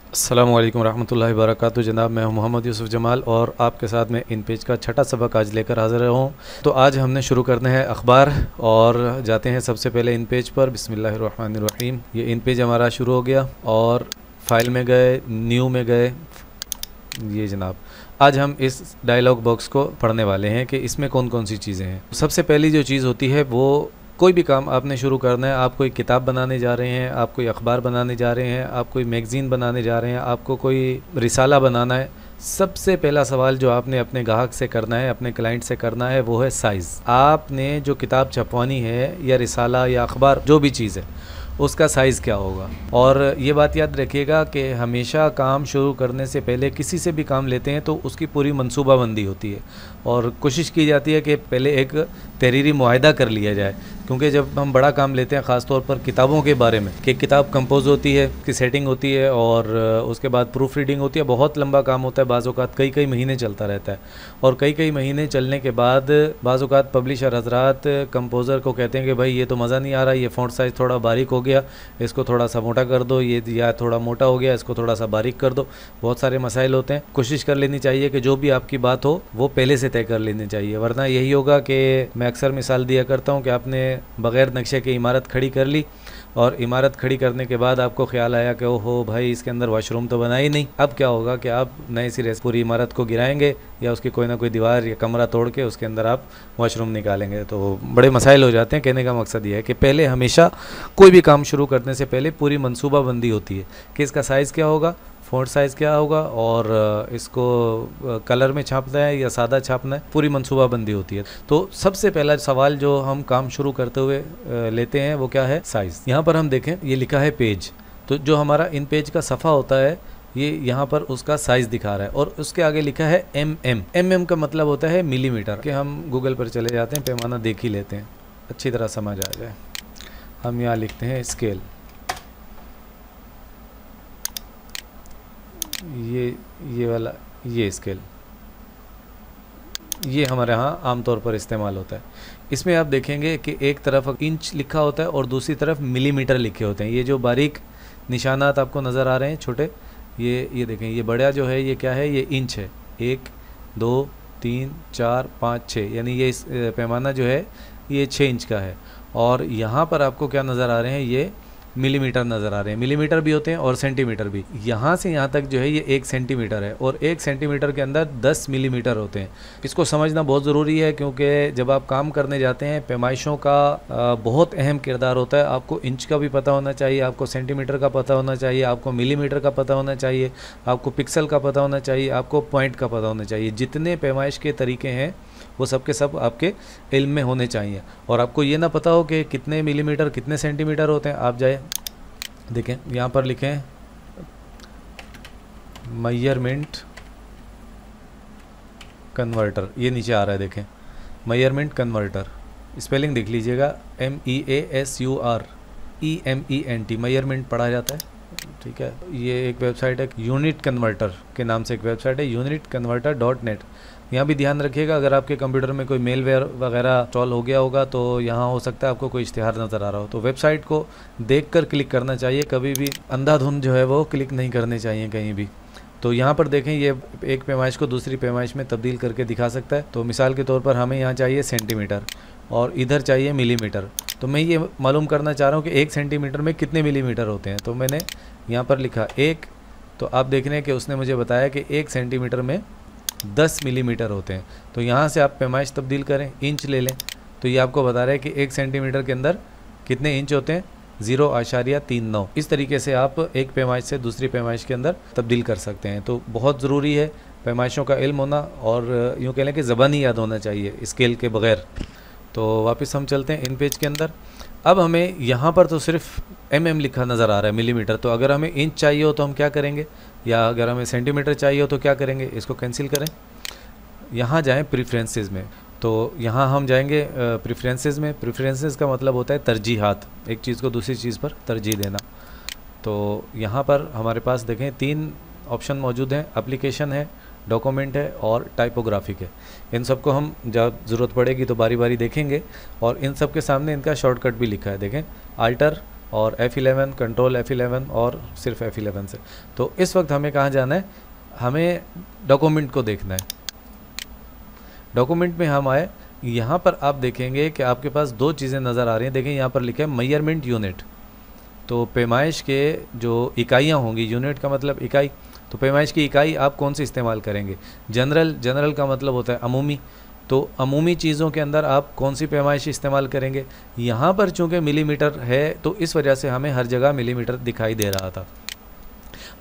अस्सलामु अलैकुम रहमतुल्लाहि व बरकातुहू। जनाब, मैं हूं मोहम्मद यूसुफ जमाल और आपके साथ में इन पेज का छठा सबक आज लेकर हाज़िर हूं। तो आज हमने शुरू करना है अखबार और जाते हैं सबसे पहले इन पेज पर। बिस्मिल्लाहिर्रहमानिर्रहीम। ये इन पेज हमारा शुरू हो गया और फाइल में गए, न्यू में गए। ये जनाब, आज हम इस डायलॉग बॉक्स को पढ़ने वाले हैं कि इसमें कौन कौन सी चीज़ें हैं। सबसे पहली जो चीज़ होती है वो, कोई भी काम आपने शुरू करना है, आप कोई किताब बनाने जा रहे हैं, आप कोई अखबार बनाने जा रहे हैं, आप कोई मैगज़ीन बनाने जा रहे हैं, आपको कोई रिसाला बनाना है, सबसे पहला सवाल जो आपने अपने ग्राहक से करना है, अपने क्लाइंट से करना है, वो है साइज़। आपने जो किताब छपवानी है या रिसाला या अखबार, जो भी चीज़ है, उसका साइज़ क्या होगा। और ये बात याद रखिएगा कि हमेशा काम शुरू करने से पहले किसी से भी काम लेते हैं तो उसकी पूरी मनसूबाबंदी होती है और कोशिश की जाती है कि पहले एक तहरीरी मुआहदा कर लिया जाए। क्योंकि जब हम बड़ा काम लेते हैं, ख़ास तौर पर किताबों के बारे में, कि किताब कंपोज होती है, की सेटिंग होती है और उसके बाद प्रूफ रीडिंग होती है, बहुत लंबा काम होता है, बाज़ औक़ात कई कई महीने चलता रहता है। और कई कई महीने चलने के बाद बाज़ औक़ात पब्लिशर हज़रात कंपोज़र को कहते हैं कि भाई ये तो मज़ा नहीं आ रहा, ये फ़ॉन्ट साइज़ थोड़ा बारीक हो गया, इसको थोड़ा सा मोटा कर दो, ये या थोड़ा मोटा हो गया, इसको थोड़ा सा बारीक कर दो। बहुत सारे मसाइल होते हैं। कोशिश कर लेनी चाहिए कि जो भी आपकी बात हो वो पहले से तय कर लेनी चाहिए, वरना यही होगा कि मैं अक्सर मिसाल दिया करता हूँ कि आपने बग़ैर नक्शे की इमारत खड़ी कर ली और इमारत खड़ी करने के बाद आपको ख्याल आया कि ओहो भाई, इसके अंदर वॉशरूम तो बना ही नहीं। अब क्या होगा कि आप नए सिरे से पूरी इमारत को गिराएंगे या उसकी कोई ना कोई दीवार या कमरा तोड़ के उसके अंदर आप वॉशरूम निकालेंगे, तो बड़े मसाइल हो जाते हैं। कहने का मकसद ये है कि पहले हमेशा कोई भी काम शुरू करने से पहले पूरी मनसूबाबंदी होती है कि इसका साइज़ क्या होगा, फ़ॉन्ट साइज़ क्या होगा और इसको कलर में छापना है या सादा छापना है, पूरी मनसूबाबंदी होती है। तो सबसे पहला सवाल जो हम काम शुरू करते हुए लेते हैं वो क्या है, साइज़। यहाँ पर हम देखें, ये लिखा है पेज, तो जो हमारा इन पेज का सफ़ा होता है ये यहाँ पर उसका साइज़ दिखा रहा है और उसके आगे लिखा है mm का मतलब होता है मिलीमीटर। कि हम गूगल पर चले जाते हैं, पैमाना देख ही लेते हैं, अच्छी तरह समझ आ जाए। हम यहाँ लिखते हैं स्केल। ये वाला, ये स्केल, ये हमारे यहाँ आमतौर पर इस्तेमाल होता है। इसमें आप देखेंगे कि एक तरफ इंच लिखा होता है और दूसरी तरफ मिलीमीटर लिखे होते हैं। ये जो बारीक निशानात आपको नज़र आ रहे हैं छोटे, ये देखें, ये बड़ा जो है ये क्या है, ये इंच है। 1 2 3 4 5 6, यानी ये पैमाना जो है ये 6 इंच का है। और यहाँ पर आपको क्या नज़र आ रहे हैं, ये मिलीमीटर नज़र आ रहे हैं। मिलीमीटर भी होते हैं और सेंटीमीटर भी। यहाँ से यहाँ तक जो है ये 1 सेंटीमीटर है और 1 सेंटीमीटर के अंदर 10 मिलीमीटर होते हैं। इसको समझना बहुत ज़रूरी है क्योंकि जब आप काम करने जाते हैं, पैमाइशों का बहुत अहम किरदार होता है। आपको इंच का भी पता होना चाहिए, आपको सेंटीमीटर का पता होना चाहिए, आपको मिलीमीटर का पता होना चाहिए, आपको पिक्सल का पता होना चाहिए, आपको पॉइंट का पता होना चाहिए। जितने पैमाइश के तरीके हैं वो सब के सब आपके इल्म में होने चाहिए। और आपको ये ना पता हो कि कितने मिलीमीटर कितने सेंटीमीटर होते हैं, आप जाए देखें, यहाँ पर लिखें मेजरमेंट कन्वर्टर, ये नीचे आ रहा है, देखें मेजरमेंट कन्वर्टर। स्पेलिंग देख लीजिएगा, MEASUREMENT, मेजरमेंट पढ़ा जाता है, ठीक है। ये एक वेबसाइट है, यूनिट कन्वर्टर के नाम से एक वेबसाइट है, unitconverter.net। यहाँ भी ध्यान रखिएगा, अगर आपके कंप्यूटर में कोई मेलवेयर वगैरह इंस्टॉल हो गया होगा तो यहाँ हो सकता है आपको कोई इश्तिहार नज़र आ रहा हो, तो वेबसाइट को देखकर क्लिक करना चाहिए, कभी भी अंधाधुंध जो है वो क्लिक नहीं करने चाहिए कहीं भी। तो यहाँ पर देखें, ये एक पैमाइश को दूसरी पैमाइश में तब्दील करके दिखा सकता है। तो मिसाल के तौर पर हमें यहाँ चाहिए सेंटीमीटर और इधर चाहिए मिलीमीटर। तो मैं ये मालूम करना चाह रहा हूँ कि 1 सेंटीमीटर में कितने मिलीमीटर होते हैं। तो मैंने यहाँ पर लिखा 1, तो आप देख रहे हैं कि उसने मुझे बताया कि 1 सेंटीमीटर में 10 मिलीमीटर होते हैं। तो यहाँ से आप पैमाइश तब्दील करें, इंच ले लें, तो ये आपको बता रहा है कि 1 सेंटीमीटर के अंदर कितने इंच होते हैं, 0.39। इस तरीके से आप एक पैमाइश से दूसरी पैमाइश के अंदर तब्दील कर सकते हैं। तो बहुत ज़रूरी है पैमाइशों का इल्म होना और यूँ कह लें कि ज़बानी याद होना चाहिए स्केल के बग़ैर। तो वापस हम चलते हैं इन पेज के अंदर। अब हमें यहाँ पर तो सिर्फ mm लिखा नज़र आ रहा है, मिलीमीटर। तो अगर हमें इंच चाहिए हो तो हम क्या करेंगे, या अगर हमें सेंटीमीटर चाहिए हो तो क्या करेंगे, इसको कैंसिल करें, यहाँ जाएं प्रेफरेंसेस में। तो यहाँ हम जाएंगे प्रेफरेंसेस में। प्रेफरेंसेस का मतलब होता है तरजीहात, एक चीज़ को दूसरी चीज़ पर तरजीह देना। तो यहाँ पर हमारे पास देखें 3 ऑप्शन मौजूद हैं, एप्लीकेशन है, डॉक्यूमेंट है और टाइपोग्राफिक है। इन सब को हम जब ज़रूरत पड़ेगी तो बारी बारी देखेंगे और इन सब के सामने इनका शॉर्टकट भी लिखा है, देखें, अल्टर और F11 कंट्रोल F11 और सिर्फ F11 से। तो इस वक्त हमें कहाँ जाना है, हमें डॉक्यूमेंट को देखना है। डॉक्यूमेंट में हम आए, यहाँ पर आप देखेंगे कि आपके पास दो चीज़ें नज़र आ रही हैं। देखें यहाँ पर लिखा है मेजरमेंट यूनिट, तो पैमाइश के जो इकाइयाँ होंगी, यूनिट का मतलब इकाई, तो पैमाइश की इकाई आप कौन सी इस्तेमाल करेंगे। जनरल का मतलब होता है अमूमी, तो अमूमी चीज़ों के अंदर आप कौन सी पैमाइश इस्तेमाल करेंगे। यहाँ पर चूँकि मिलीमीटर है तो इस वजह से हमें हर जगह मिलीमीटर दिखाई दे रहा था,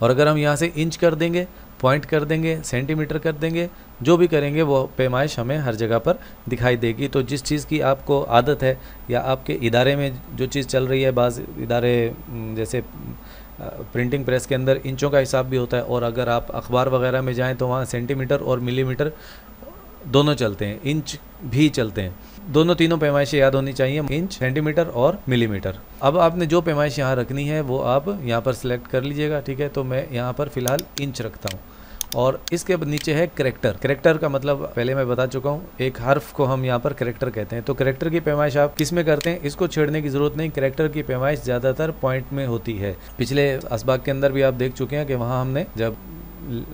और अगर हम यहाँ से इंच कर देंगे, पॉइंट कर देंगे, सेंटीमीटर कर देंगे, जो भी करेंगे वो पैमाइश हमें हर जगह पर दिखाई देगी। तो जिस चीज़ की आपको आदत है या आपके इदारे में जो चीज़ चल रही है, बाज़ इदारे जैसे प्रिंटिंग प्रेस के अंदर इंचों का हिसाब भी होता है, और अगर आप अखबार वगैरह में जाएं तो वहाँ सेंटीमीटर और मिलीमीटर दोनों चलते हैं, इंच भी चलते हैं। दोनों तीनों पैमाइशें याद होनी चाहिए, इंच, सेंटीमीटर और मिलीमीटर। अब आपने जो पैमाइश यहाँ रखनी है वो आप यहाँ पर सिलेक्ट कर लीजिएगा, ठीक है। तो मैं यहाँ पर फ़िलहाल इंच रखता हूँ, और इसके नीचे है करैक्टर। करैक्टर का मतलब पहले मैं बता चुका हूँ, एक हर्फ को हम यहाँ पर करैक्टर कहते हैं। तो करैक्टर की पैमाइश आप किस में करते हैं, इसको छेड़ने की ज़रूरत नहीं। करैक्टर की पैमाइश ज़्यादातर पॉइंट में होती है। पिछले असबाक के अंदर भी आप देख चुके हैं कि वहाँ हमने जब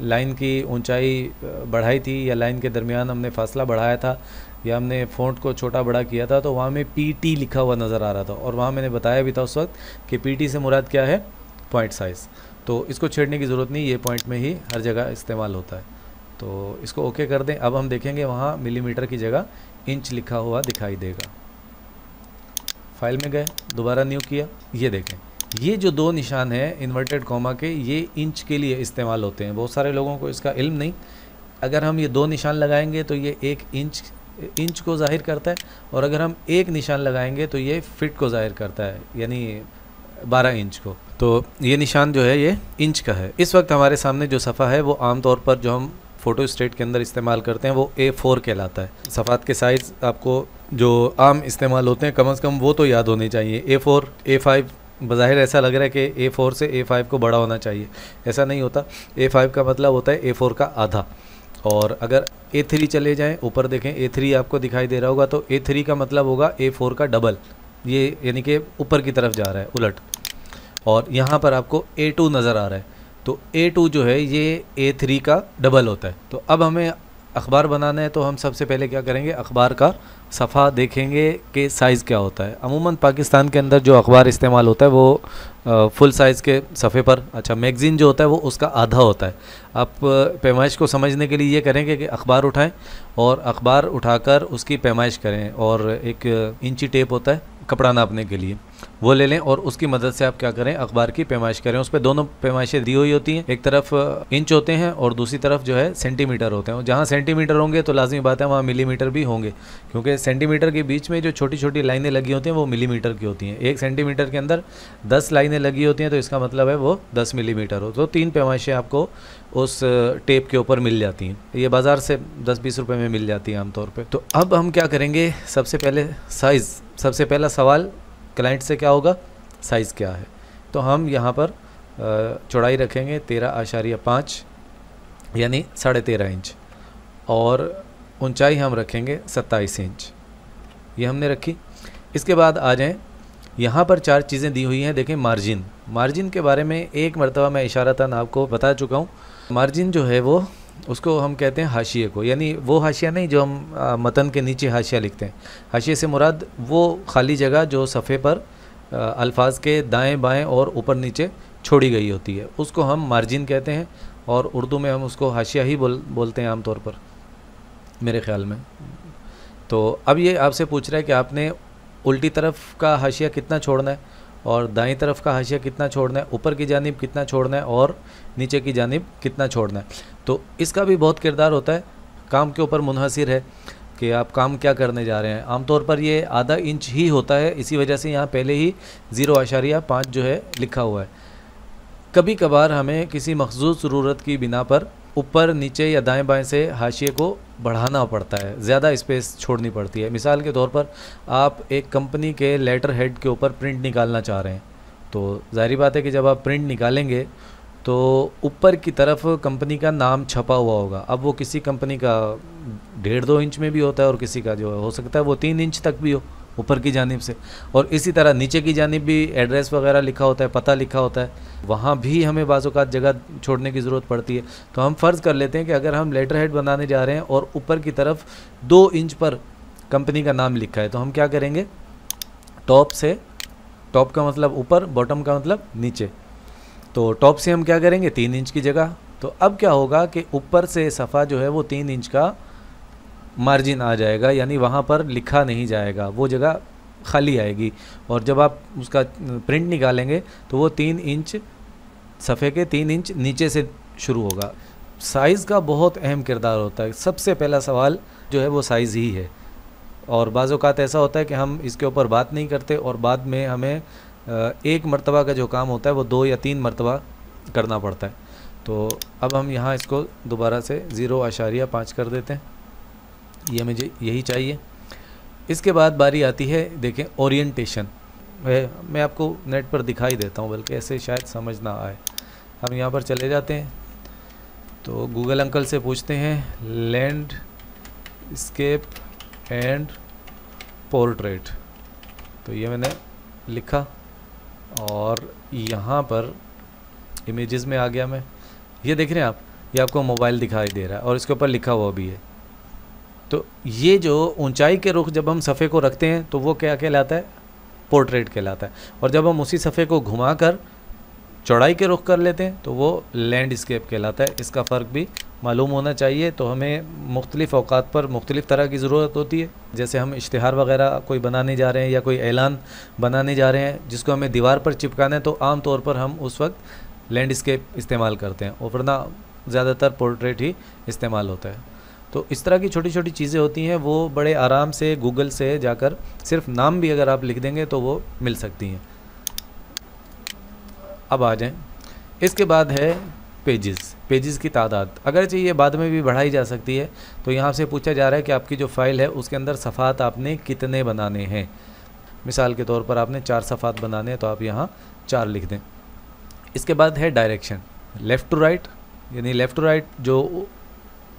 लाइन की ऊंचाई बढ़ाई थी या लाइन के दरमियान हमने फासला बढ़ाया था या हमने फ़ॉन्ट को छोटा बड़ा किया था, तो वहाँ में PT लिखा हुआ नज़र आ रहा था, और वहाँ मैंने बताया भी था उस वक्त कि PT से मुराद क्या है, पॉइंट साइज़। तो इसको छेड़ने की ज़रूरत नहीं, ये पॉइंट में ही हर जगह इस्तेमाल होता है। तो इसको ओके कर दें। अब हम देखेंगे वहाँ मिलीमीटर की जगह इंच लिखा हुआ दिखाई देगा। फाइल में गए, दोबारा न्यू किया, ये देखें, ये जो दो निशान हैं इन्वर्टेड कॉमा के, ये इंच के लिए इस्तेमाल होते हैं। बहुत सारे लोगों को इसका इल्म नहीं। अगर हम ये दो निशान लगाएंगे तो ये एक इंच को ज़ाहिर करता है, और अगर हम एक निशान लगाएंगे तो ये फिट को ज़ाहिर करता है, यानी 12 इंच को। तो ये निशान जो है ये इंच का है। इस वक्त हमारे सामने जो सफ़ा है वो आमतौर पर जो हम फ़ोटो स्टेट के अंदर इस्तेमाल करते हैं वो A4 कहलाता है। सफ़ात के साइज़ आपको जो आम इस्तेमाल होते हैं कम से कम वो तो याद होने चाहिए। A4, A5, बज़ाहिर ऐसा लग रहा है कि A4 से A5 को बड़ा होना चाहिए, ऐसा नहीं होता। A5 का मतलब होता है A4 का आधा। और अगर A3 चले जाएं, ऊपर देखें A3 आपको दिखाई दे रहा होगा, तो A3 का मतलब होगा A4 का डबल, ये यानी कि ऊपर की तरफ जा रहा है उलट। और यहाँ पर आपको A2 नज़र आ रहा है, तो A2 जो है ये A3 का डबल होता है। तो अब हमें अखबार बनाना है, तो हम सबसे पहले क्या करेंगे, अखबार का सफ़ा देखेंगे कि साइज़ क्या होता है। अमूमन पाकिस्तान के अंदर जो अखबार इस्तेमाल होता है वो फुल साइज़ के सफ़े पर, अच्छा मैगज़ीन जो होता है वो उसका आधा होता है। आप पैमाइश को समझने के लिए ये करेंगे कि अखबार उठाएं और अखबार उठाकर उसकी पैमाइश करें, और एक इंची टेप होता है कपड़ा नापने के लिए, वो ले लें और उसकी मदद से आप क्या करें, अखबार की पैमाइश करें। उस पर दोनों पैमाइशें दी हुई होती हैं, एक तरफ इंच होते हैं और दूसरी तरफ जो है सेंटीमीटर होते हैं। जहाँ सेंटीमीटर होंगे तो लाजमी बात है वहाँ मिलीमीटर भी होंगे, क्योंकि सेंटीमीटर के बीच में जो छोटी छोटी लाइनें लगी होती हैं वो मिलीमीटर की होती हैं। 1 सेंटीमीटर के अंदर 10 लाइनें लगी होती हैं, तो इसका मतलब है वो 10 मिलीमीटर हो। तो 3 पैमाइशें आपको उस टेप के ऊपर मिल जाती हैं। ये बाज़ार से 10-20 रुपए में मिल जाती हैं आमतौर पे। तो अब हम क्या करेंगे, सबसे पहले साइज़, सबसे पहला सवाल क्लाइंट से क्या होगा, साइज़ क्या है। तो हम यहाँ पर चौड़ाई रखेंगे 13.5 यानी 13.5 इंच, और ऊंचाई हम रखेंगे 27 इंच, ये हमने रखी। इसके बाद आ जाएं, यहाँ पर 4 चीज़ें दी हुई हैं। देखें मार्जिन, मार्जिन के बारे में एक मरतबा मैं इशारतन आपको बता चुका हूँ। मार्जिन जो है वो, उसको हम कहते हैं हाशिए को, यानी वो हाशिया नहीं जो हम मतन के नीचे हाशिया लिखते हैं। हाशिए से मुराद वो खाली जगह जो सफ़े पर अल्फाज के दाएं बाएं और ऊपर नीचे छोड़ी गई होती है, उसको हम मार्जिन कहते हैं, और उर्दू में हम उसको हाशिया ही बोलते हैं आमतौर पर मेरे ख़्याल में। तो अब ये आपसे पूछ रहा है कि आपने उल्टी तरफ का हाशिया कितना छोड़ना है और दाईं तरफ का हाशिया कितना छोड़ना है, ऊपर की जानिब कितना छोड़ना है और नीचे की जानिब कितना छोड़ना है। तो इसका भी बहुत किरदार होता है, काम के ऊपर मुनहसिर है कि आप काम क्या करने जा रहे हैं। आमतौर पर ये आधा इंच ही होता है, इसी वजह से यहाँ पहले ही 0.5 जो है लिखा हुआ है। कभी कभार हमें किसी मखसूस ज़रूरत की बिना पर ऊपर नीचे या दाएं बाएं से हाशिए को बढ़ाना पड़ता है, ज़्यादा स्पेस छोड़नी पड़ती है। मिसाल के तौर पर आप एक कंपनी के लेटर हेड के ऊपर प्रिंट निकालना चाह रहे हैं, तो ज़ाहिर बात है कि जब आप प्रिंट निकालेंगे तो ऊपर की तरफ कंपनी का नाम छपा हुआ होगा। अब वो किसी कंपनी का 1.5-2 इंच में भी होता है और किसी का जो हो सकता है वो 3 इंच तक भी हो, ऊपर की जानिब से, और इसी तरह नीचे की जानिब भी एड्रेस वगैरह लिखा होता है, पता लिखा होता है, वहाँ भी हमें बाज़ औक़ात जगह छोड़ने की ज़रूरत पड़ती है। तो हम फ़र्ज़ कर लेते हैं कि अगर हम लेटर हेड बनाने जा रहे हैं और ऊपर की तरफ 2 इंच पर कंपनी का नाम लिखा है, तो हम क्या करेंगे, टॉप से, टॉप का मतलब ऊपर, बॉटम का मतलब नीचे, तो टॉप से हम क्या करेंगे 3 इंच की जगह। तो अब क्या होगा कि ऊपर से सफ़ा जो है वो 3 इंच का मार्जिन आ जाएगा, यानी वहाँ पर लिखा नहीं जाएगा, वो जगह खाली आएगी। और जब आप उसका प्रिंट निकालेंगे तो वो 3 इंच, सफ़े के 3 इंच नीचे से शुरू होगा। साइज़ का बहुत अहम किरदार होता है। सबसे पहला सवाल जो है वो साइज़ ही है, और बाज़ औक़ात ऐसा होता है कि हम इसके ऊपर बात नहीं करते और बाद में हमें एक मरतबा का जो काम होता है वो 2 या 3 मरतबा करना पड़ता है। तो अब हम यहाँ इसको दोबारा से 0.5 कर देते हैं, ये मुझे यही चाहिए। इसके बाद बारी आती है, देखें, ओरिएंटेशन। मैं आपको नेट पर दिखाई देता हूँ, बल्कि ऐसे शायद समझ ना आए। हम यहाँ पर चले जाते हैं, तो गूगल अंकल से पूछते हैं लैंडस्केप एंड पोर्ट्रेट, तो ये मैंने लिखा और यहाँ पर इमेजेस में आ गया मैं। ये देख रहे हैं आप, ये आपको मोबाइल दिखाई दे रहा है और इसके ऊपर लिखा हुआ भी है। तो ये जो ऊंचाई के रुख जब हम सफ़े को रखते हैं तो वो क्या कहलाता है, पोर्ट्रेट कहलाता है। और जब हम उसी सफ़े को घुमाकर चौड़ाई के रुख कर लेते हैं तो वो लैंडस्केप कहलाता है। इसका फ़र्क भी मालूम होना चाहिए। तो हमें मुख्तलिफ़ औक़ात पर मुख्तलिफ़ तरह की ज़रूरत होती है। जैसे हम इश्तिहार वगैरह कोई बनाने जा रहे हैं या कोई ऐलान बनाने जा रहे हैं जिसको हमें दीवार पर चिपकाना है, तो आम तौर पर हम उस वक्त लैंडस्केप इस्तेमाल करते हैं, और वरना ज़्यादातर पोर्ट्रेट ही इस्तेमाल होता है। तो इस तरह की छोटी छोटी चीज़ें होती हैं, वो बड़े आराम से गूगल से जाकर सिर्फ नाम भी अगर आप लिख देंगे तो वो मिल सकती हैं। अब आ जाएं, इसके बाद है पेजेस की तादाद। अगरचे ये बाद में भी बढ़ाई जा सकती है। तो यहाँ से पूछा जा रहा है कि आपकी जो फ़ाइल है उसके अंदर सफ़ात आपने कितने बनाने हैं। मिसाल के तौर पर आपने 4 सफ़ात बनाने हैं, तो आप यहाँ 4 लिख दें। इसके बाद है डायरेक्शन, लेफ़्ट टू राइट, यानी लेफ़्ट टू राइट जो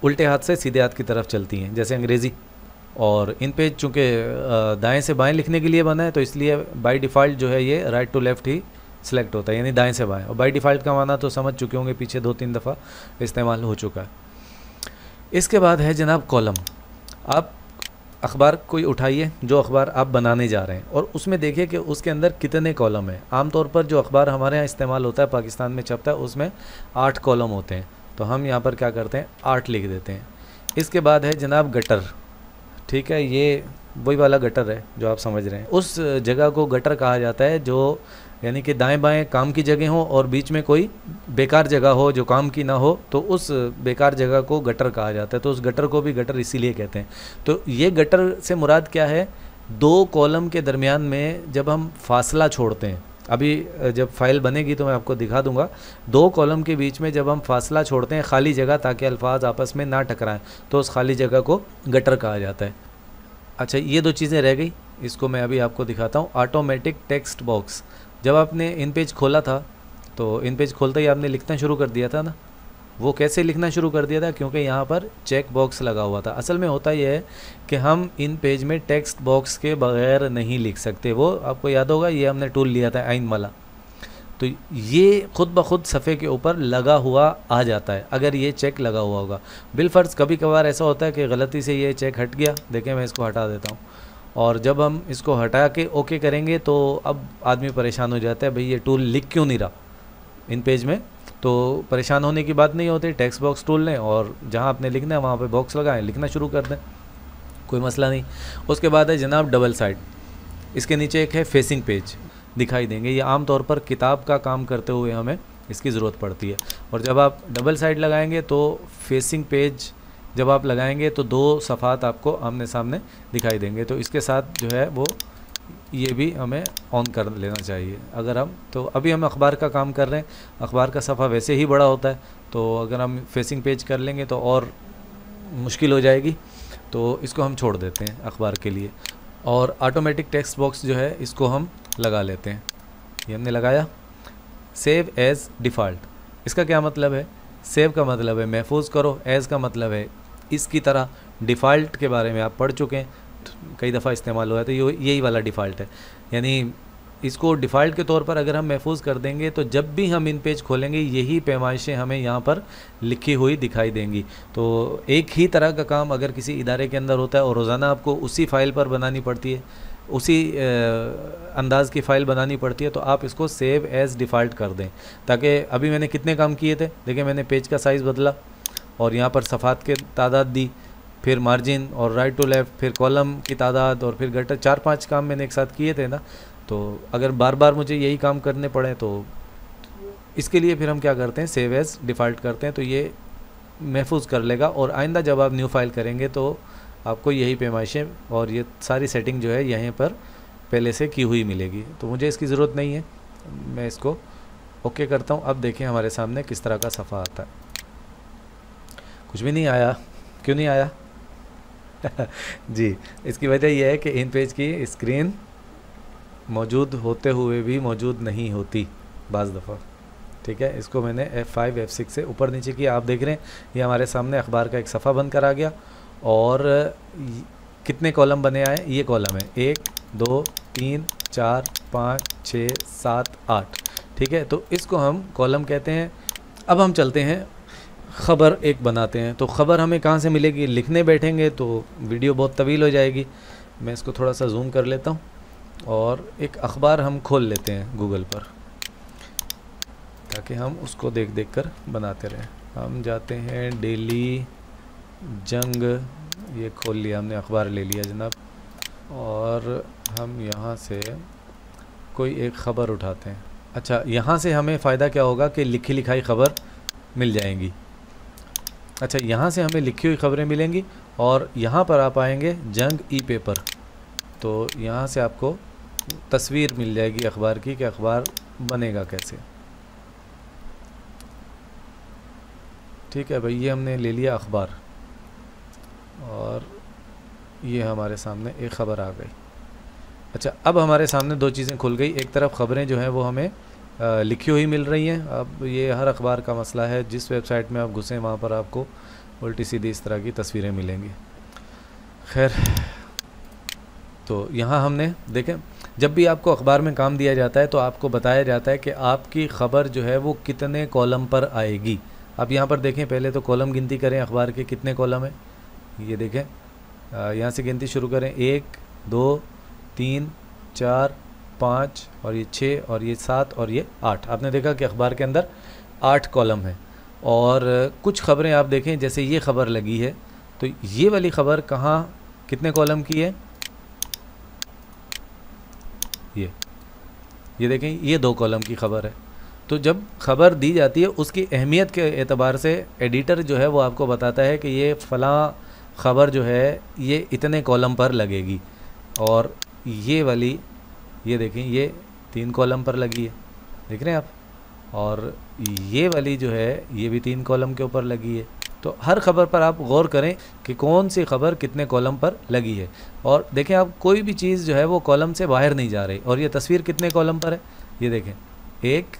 उल्टे हाथ से सीधे हाथ की तरफ चलती हैं, जैसे अंग्रेज़ी। और इन पेज चूँकि दाएं से बाएं लिखने के लिए बना है, तो इसलिए बाय डिफ़ॉल्ट जो है ये राइट टू लेफ़्ट ही सिलेक्ट होता है, यानी दाएं से बाएं। और बाय डिफ़ॉल्ट का माना तो समझ चुके होंगे, पीछे 2-3 दफ़ा इस्तेमाल हो चुका है। इसके बाद है जनाब कॉलम। आप अखबार कोई उठाइए, जो अखबार आप बनाने जा रहे हैं, और उसमें देखिए कि उसके अंदर कितने कॉलम हैं। आमतौर पर जो अखबार हमारे यहाँ इस्तेमाल होता है, पाकिस्तान में छपता है, उसमें 8 कॉलम होते हैं। तो हम यहाँ पर क्या करते हैं, 8 लिख देते हैं। इसके बाद है जनाब गटर। ठीक है, ये वही वाला गटर है जो आप समझ रहे हैं। उस जगह को गटर कहा जाता है जो, यानी कि दाएं बाएं काम की जगह हो और बीच में कोई बेकार जगह हो जो काम की ना हो, तो उस बेकार जगह को गटर कहा जाता है। तो उस गटर को भी गटर इसीलिए कहते हैं। तो ये गटर से मुराद क्या है, 2 कॉलम के दरमियान में जब हम फासला छोड़ते हैं, अभी जब फाइल बनेगी तो मैं आपको दिखा दूंगा, 2 कॉलम के बीच में जब हम फासला छोड़ते हैं, खाली जगह, ताकि अल्फाज आपस में ना टकराएं, तो उस खाली जगह को गटर कहा जाता है। अच्छा, ये 2 चीज़ें रह गई, इसको मैं अभी आपको दिखाता हूँ। Automatic text box. जब आपने इन पेज खोला था तो इन पेज खोलते ही आपने लिखना शुरू कर दिया था ना। वो कैसे लिखना शुरू कर दिया था, क्योंकि यहाँ पर चेक बॉक्स लगा हुआ था। असल में होता यह है कि हम इन पेज में टेक्स्ट बॉक्स के बगैर नहीं लिख सकते। वो आपको याद होगा, ये हमने टूल लिया था आइन वाला, तो ये ख़ुद ब खुद सफ़े के ऊपर लगा हुआ आ जाता है अगर ये चेक लगा हुआ होगा। बिलफ़र्ज़ कभी कभार ऐसा होता है कि गलती से ये चेक हट गया। देखें, मैं इसको हटा देता हूँ, और जब हम इसको हटा के ओके करेंगे तो अब आदमी परेशान हो जाता है, भाई ये टूल लिख क्यों नहीं रहा इन पेज में। तो परेशान होने की बात नहीं होती, टेक्स्ट बॉक्स टूल लें और जहाँ आपने लिखना है वहाँ पे बॉक्स लगाएं, लिखना शुरू कर दें, कोई मसला नहीं। उसके बाद है जनाब डबल साइड। इसके नीचे एक है फेसिंग पेज दिखाई देंगे। ये आम तौर पर किताब का काम करते हुए हमें इसकी ज़रूरत पड़ती है। और जब आप डबल साइड लगाएंगे तो फेसिंग पेज जब आप लगाएंगे तो 2 सफ़ात आपको आमने सामने दिखाई देंगे। तो इसके साथ जो है वो ये भी हमें ऑन कर लेना चाहिए। अगर हम, तो अभी हम अखबार का काम कर रहे हैं, अखबार का सफ़ा वैसे ही बड़ा होता है, तो अगर हम फेसिंग पेज कर लेंगे तो और मुश्किल हो जाएगी। तो इसको हम छोड़ देते हैं अखबार के लिए। और ऑटोमेटिक टेक्स्ट बॉक्स जो है इसको हम लगा लेते हैं। ये हमने लगाया। सेव एज़ डिफ़ॉल्ट, इसका क्या मतलब है? सेव का मतलब है महफूज करो, एज़ का मतलब है इसकी तरह। डिफ़ॉल्ट के बारे में आप पढ़ चुके हैं। कई दफ़ा इस्तेमाल हुआ है, तो यही वाला डिफ़ॉल्ट है। यानी इसको डिफ़ॉल्ट के तौर पर अगर हम महफूज कर देंगे तो जब भी हम इन पेज खोलेंगे यही पैमाइशें हमें यहाँ पर लिखी हुई दिखाई देंगी। तो एक ही तरह का काम अगर किसी इदारे के अंदर होता है और रोज़ाना आपको उसी फ़ाइल पर बनानी पड़ती है, उसी अंदाज़ की फ़ाइल बनानी पड़ती है, तो आप इसको सेव एज़ डिफ़ॉल्ट कर दें। ताकि अभी मैंने कितने काम किए थे, देखिए मैंने पेज का साइज़ बदला और यहाँ पर सफ़ात के तादाद दी, फिर मार्जिन और राइट टू लेफ़्ट, फिर कॉलम की तादाद और फिर गटर, 4-5 काम मैंने एक साथ किए थे ना। तो अगर बार बार मुझे यही काम करने पड़े तो इसके लिए फिर हम क्या करते हैं, सेव एज़ डिफ़ॉल्ट करते हैं, तो ये महफूज कर लेगा। और आइंदा जब आप न्यू फाइल करेंगे तो आपको यही पैमाइशें और ये सारी सेटिंग जो है यहीं पर पहले से की हुई मिलेगी। तो मुझे इसकी ज़रूरत नहीं है, मैं इसको ओके करता हूँ। अब देखें हमारे सामने किस तरह का सफ़ा आता है। कुछ भी नहीं आया, क्यों नहीं आया? जी, इसकी वजह यह है कि इन पेज की स्क्रीन मौजूद होते हुए भी मौजूद नहीं होती बाज़ दफ़ा। ठीक है, इसको मैंने F5 F6 से ऊपर नीचे किया। आप देख रहे हैं ये हमारे सामने अखबार का एक सफ़ा बनकर आ गया और कितने कॉलम बने आए, ये कॉलम है 1 2 3 4 5 6 7 8। ठीक है, तो इसको हम कॉलम कहते हैं। अब हम चलते हैं ख़बर एक बनाते हैं। तो ख़बर हमें कहाँ से मिलेगी, लिखने बैठेंगे तो वीडियो बहुत तवील हो जाएगी। मैं इसको थोड़ा सा जूम कर लेता हूँ और एक अखबार हम खोल लेते हैं गूगल पर, ताकि हम उसको देख देख कर बनाते रहें। हम जाते हैं डेली जंग, ये खोल लिया हमने, अखबार ले लिया जनाब, और हम यहाँ से कोई एक ख़बर उठाते हैं। अच्छा, यहाँ से हमें फ़ायदा क्या होगा कि लिखी लिखाई ख़बर मिल जाएंगी। अच्छा, यहाँ से हमें लिखी हुई ख़बरें मिलेंगी और यहाँ पर आप आएंगे जंग ई पेपर, तो यहाँ से आपको तस्वीर मिल जाएगी अखबार की कि अखबार बनेगा कैसे। ठीक है भाई, ये हमने ले लिया अखबार और ये हमारे सामने एक ख़बर आ गई। अच्छा, अब हमारे सामने दो चीज़ें खुल गई। एक तरफ ख़बरें जो हैं वो हमें लिखी हुई मिल रही हैं। अब ये हर अखबार का मसला है, जिस वेबसाइट में आप घुसें वहाँ पर आपको उल्टी सीधी इस तरह की तस्वीरें मिलेंगी। खैर, तो यहाँ हमने देखें, जब भी आपको अखबार में काम दिया जाता है तो आपको बताया जाता है कि आपकी ख़बर जो है वो कितने कॉलम पर आएगी। आप यहाँ पर देखें, पहले तो कॉलम गिनती करें अखबार के कितने कॉलम हैं। ये देखें, यहाँ से गिनती शुरू करें, 1 2 3 4 5 और ये 6 और ये 7 और ये 8। आपने देखा कि अखबार के अंदर 8 कॉलम हैं। और कुछ ख़बरें आप देखें, जैसे ये ख़बर लगी है, तो ये वाली ख़बर कहाँ कितने कॉलम की है, ये देखें, ये 2 कॉलम की ख़बर है। तो जब ख़बर दी जाती है उसकी अहमियत के एतबार से एडिटर जो है वो आपको बताता है कि ये फ़लाँ ख़बर जो है ये इतने कॉलम पर लगेगी। और ये वाली, ये देखें, ये 3 कॉलम पर लगी है, देख रहे हैं आप। और ये वाली जो है ये भी 3 कॉलम के ऊपर लगी है। तो हर ख़बर पर आप गौर करें कि कौन सी ख़बर कितने कॉलम पर लगी है। और देखें आप, कोई भी चीज़ जो है वो कॉलम से बाहर नहीं जा रही। और ये तस्वीर कितने कॉलम पर है, ये देखें, 1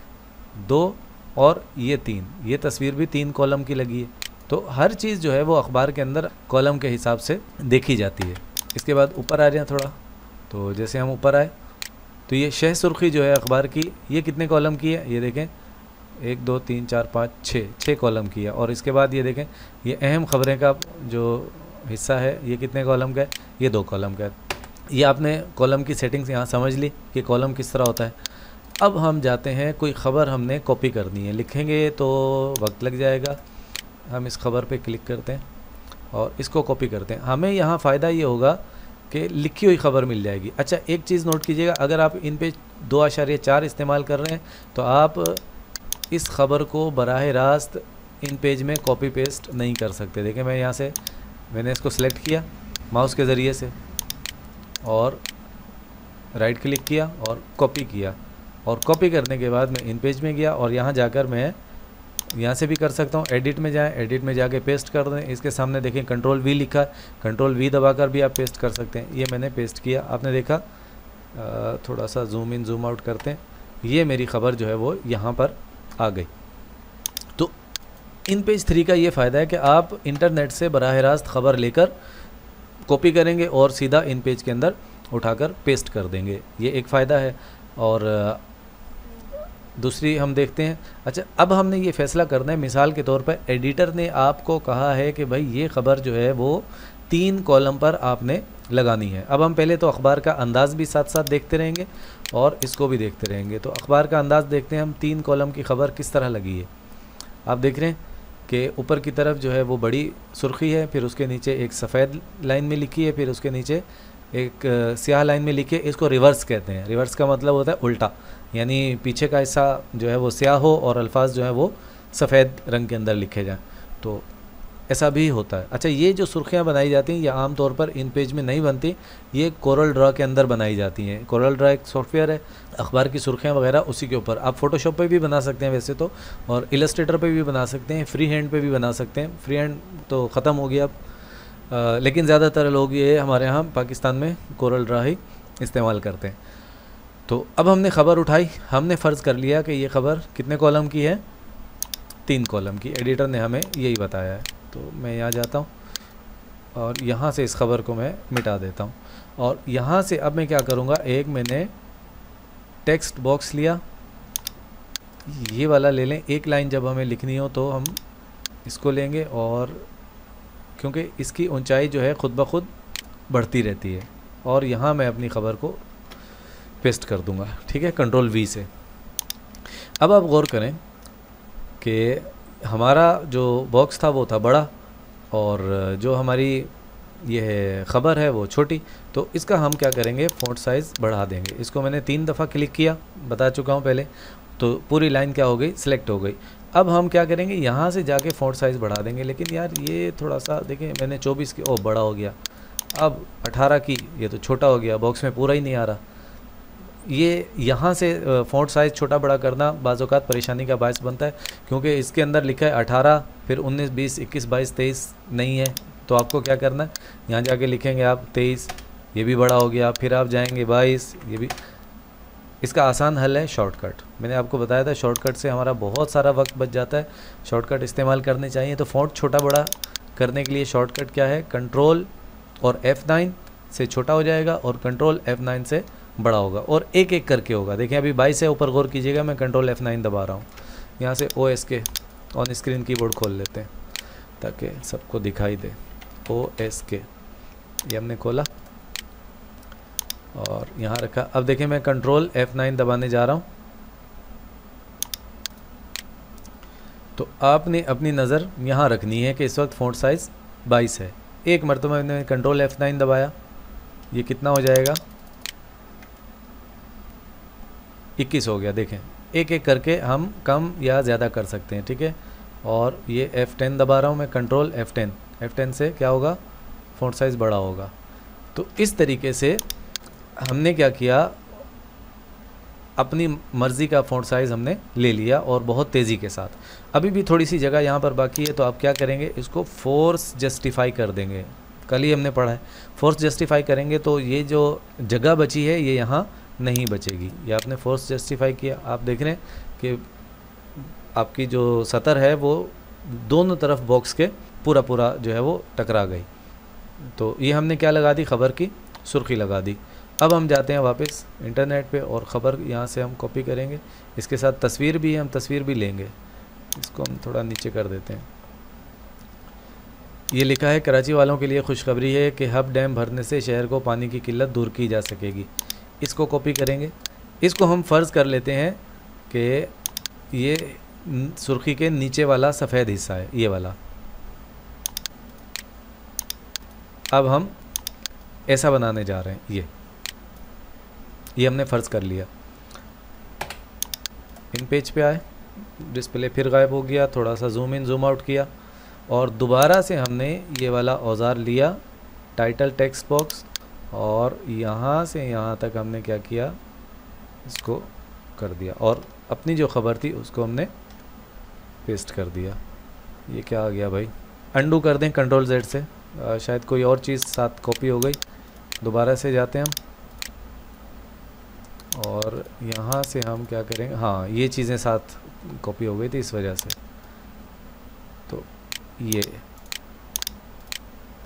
2 और ये 3, ये तस्वीर भी 3 कॉलम की लगी है। तो हर चीज़ जो है वो अखबार के अंदर कॉलम के हिसाब से देखी जाती है। इसके बाद ऊपर आ जाए थोड़ा, तो जैसे हम ऊपर आए तो ये शह सुर्खी जो है अखबार की, ये कितने कॉलम की है, ये देखें, 1 2 3 4 5 6 कॉलम की है। और इसके बाद ये देखें, ये अहम ख़बरें का जो हिस्सा है ये कितने कॉलम का है, ये 2 कॉलम का है। ये आपने कॉलम की सेटिंग्स यहाँ समझ ली कि कॉलम किस तरह होता है। अब हम जाते हैं, कोई ख़बर हमने कॉपी करनी है, लिखेंगे तो वक्त लग जाएगा। हम इस ख़बर पे क्लिक करते हैं और इसको कॉपी करते हैं। हमें यहाँ फ़ायदा ये होगा कि लिखी हुई ख़बर मिल जाएगी। अच्छा, एक चीज़ नोट कीजिएगा, अगर आप इन पे 2.4 इस्तेमाल कर रहे हैं तो आप इस ख़बर को बराह रास्त इन पेज में कॉपी पेस्ट नहीं कर सकते। देखें, मैं यहाँ से मैंने इसको सेलेक्ट किया माउस के ज़रिए से और राइट क्लिक किया और कॉपी किया। और कॉपी करने के बाद मैं इन पेज में गया और यहाँ जाकर मैं यहाँ से भी कर सकता हूँ, एडिट में जाएं, एडिट में जाके पेस्ट कर दें। इसके सामने देखें कंट्रोल V लिखा है, कंट्रोल V दबाकर भी आप पेस्ट कर सकते हैं। ये मैंने पेस्ट किया, आपने देखा। थोड़ा सा जूम इन जूम आउट करते हैं, ये मेरी ख़बर जो है वो यहाँ पर आ गई। तो इन पेज 3 का ये फ़ायदा है कि आप इंटरनेट से बराह रास्त ख़बर लेकर कॉपी करेंगे और सीधा इन पेज के अंदर उठाकर पेस्ट कर देंगे। ये एक फ़ायदा है। और दूसरी हम देखते हैं। अच्छा, अब हमने ये फ़ैसला करना है, मिसाल के तौर पर एडिटर ने आपको कहा है कि भाई ये ख़बर जो है वो 3 कॉलम पर आपने लगानी है। अब हम पहले तो अखबार का अंदाज़ भी साथ साथ देखते रहेंगे और इसको भी देखते रहेंगे। तो अखबार का अंदाज़ देखते हैं हम, 3 कॉलम की ख़बर किस तरह लगी है। आप देख रहे हैं कि ऊपर की तरफ जो है वो बड़ी सुर्खी है, फिर उसके नीचे एक सफ़ेद लाइन में लिखी है, फिर उसके नीचे एक स्याह लाइन में लिखी है। इसको रिवर्स कहते हैं। रिवर्स का मतलब होता है उल्टा, यानी पीछे का हिस्सा जो है वो स्याह हो और अल्फाज जो है वो सफ़ेद रंग के अंदर लिखे जाएं, तो ऐसा भी होता है। अच्छा, ये जो सुर्खियाँ बनाई जाती हैं ये आम तौर पर इन पेज में नहीं बनती, ये कोरल ड्रा के अंदर बनाई जाती हैं। कोरल ड्रा एक सॉफ्टवेयर है, अखबार की सुर्खियाँ वगैरह उसी के ऊपर। आप फ़ोटोशॉप पे भी बना सकते हैं वैसे तो, और इलस्ट्रेटर पे भी बना सकते हैं, फ्री हैंड पे भी बना सकते हैं। फ्री हैंड तो ख़त्म हो गया अब, लेकिन ज़्यादातर लोग ये हमारे यहाँ पाकिस्तान में कोरल ड्रा ही इस्तेमाल करते हैं। तो अब हमने ख़बर उठाई, हमने फ़र्ज़ कर लिया कि ये ख़बर कितने कॉलम की है, 3 कॉलम की। एडिटर ने हमें यही बताया है। तो मैं यहाँ जाता हूँ और यहाँ से इस ख़बर को मैं मिटा देता हूँ। और यहाँ से अब मैं क्या करूँगा, एक मैंने टेक्स्ट बॉक्स लिया, ये वाला ले लें। एक लाइन जब हमें लिखनी हो तो हम इसको लेंगे, और क्योंकि इसकी ऊंचाई जो है ख़ुद ब खुद बढ़ती रहती है। और यहाँ मैं अपनी ख़बर को पेस्ट कर दूँगा, ठीक है, कंट्रोल V से। अब आप गौर करें कि हमारा जो बॉक्स था वो था बड़ा, और जो हमारी ये ख़बर है वो छोटी। तो इसका हम क्या करेंगे, फ़ॉन्ट साइज़ बढ़ा देंगे। इसको मैंने 3 दफ़ा क्लिक किया, बता चुका हूँ पहले, तो पूरी लाइन क्या हो गई, सिलेक्ट हो गई। अब हम क्या करेंगे, यहाँ से जाके फ़ॉन्ट साइज़ बढ़ा देंगे। लेकिन यार ये थोड़ा सा देखें, मैंने 24 की, ओ बड़ा हो गया। अब 18 की, ये तो छोटा हो गया, बॉक्स में पूरा ही नहीं आ रहा। ये यहाँ से फ़ॉन्ट साइज़ छोटा बड़ा करना बाज़ औक़ात परेशानी का बायस बनता है, क्योंकि इसके अंदर लिखा है 18, फिर 19, 20, 21, 22, 23 नहीं है। तो आपको क्या करना है, यहाँ जाके लिखेंगे आप 23, ये भी बड़ा हो गया। फिर आप जाएंगे 22, ये भी। इसका आसान हल है शॉर्टकट। मैंने आपको बताया था शॉर्टकट से हमारा बहुत सारा वक्त बच जाता है। शॉर्टकट इस्तेमाल करने चाहिए। तो फ़ॉन्ट छोटा बड़ा करने के लिए शॉर्टकट क्या है, कंट्रोल और F9 से छोटा हो जाएगा और कंट्रोल F9 से बड़ा होगा, और एक एक करके होगा। देखिए अभी 22 से ऊपर गौर कीजिएगा, मैं कंट्रोल F9 दबा रहा हूँ। यहाँ से OSK ऑन स्क्रीन कीबोर्ड खोल लेते हैं ताकि सबको दिखाई दे। OSK ये हमने खोला और यहाँ रखा। अब देखिए मैं कंट्रोल F9 दबाने जा रहा हूँ, तो आपने अपनी नज़र यहाँ रखनी है कि इस वक्त फ़ॉन्ट साइज़ 22 है। एक मरतबा मैंने कंट्रोल F9 दबाया, ये कितना हो जाएगा, 21 हो गया। देखें एक एक करके हम कम या ज़्यादा कर सकते हैं, ठीक है। और ये F10 दबा रहा हूँ मैं, कंट्रोल F10 से क्या होगा, फ़ॉन्ट साइज़ बड़ा होगा। तो इस तरीके से हमने क्या किया, अपनी मर्ज़ी का फ़ॉन्ट साइज़ हमने ले लिया और बहुत तेज़ी के साथ। अभी भी थोड़ी सी जगह यहाँ पर बाकी है, तो आप क्या करेंगे, इसको फोर्स जस्टिफाई कर देंगे। कल ही हमने पढ़ा है, फोर्स जस्टिफाई करेंगे तो ये जो जगह बची है ये यहाँ नहीं बचेगी। ये आपने फोर्स जस्टिफाई किया, आप देख रहे हैं कि आपकी जो सतर है वो दोनों तरफ बॉक्स के पूरा जो है वो टकरा गई। तो ये हमने क्या लगा दी, ख़बर की सुर्खी लगा दी। अब हम जाते हैं वापस इंटरनेट पे और ख़बर यहाँ से हम कॉपी करेंगे। इसके साथ तस्वीर भी है, हम तस्वीर भी लेंगे। इसको हम थोड़ा नीचे कर देते हैं। ये लिखा है, कराची वालों के लिए खुशखबरी है कि हब डैम भरने से शहर को पानी की किल्लत दूर की जा सकेगी। इसको कॉपी करेंगे। इसको हम फ़र्ज़ कर लेते हैं कि ये सुर्खी के नीचे वाला सफ़ेद हिस्सा है, ये वाला। अब हम ऐसा बनाने जा रहे हैं। ये हमने फ़र्ज़ कर लिया। इन पेज पे आए, डिस्प्ले फिर गायब हो गया, थोड़ा सा जूम इन जूम आउट किया और दोबारा से हमने ये वाला औज़ार लिया, टाइटल टेक्स्ट बॉक्स, और यहाँ से यहाँ तक हमने क्या किया, इसको कर दिया और अपनी जो ख़बर थी उसको हमने पेस्ट कर दिया। ये क्या आ गया भाई, अंडू कर दें कंट्रोल Z से, शायद कोई और चीज़ साथ कॉपी हो गई। दोबारा से जाते हैं हम और यहाँ से हम क्या करेंगे, हाँ ये चीज़ें साथ कॉपी हो गई थी इस वजह से। तो ये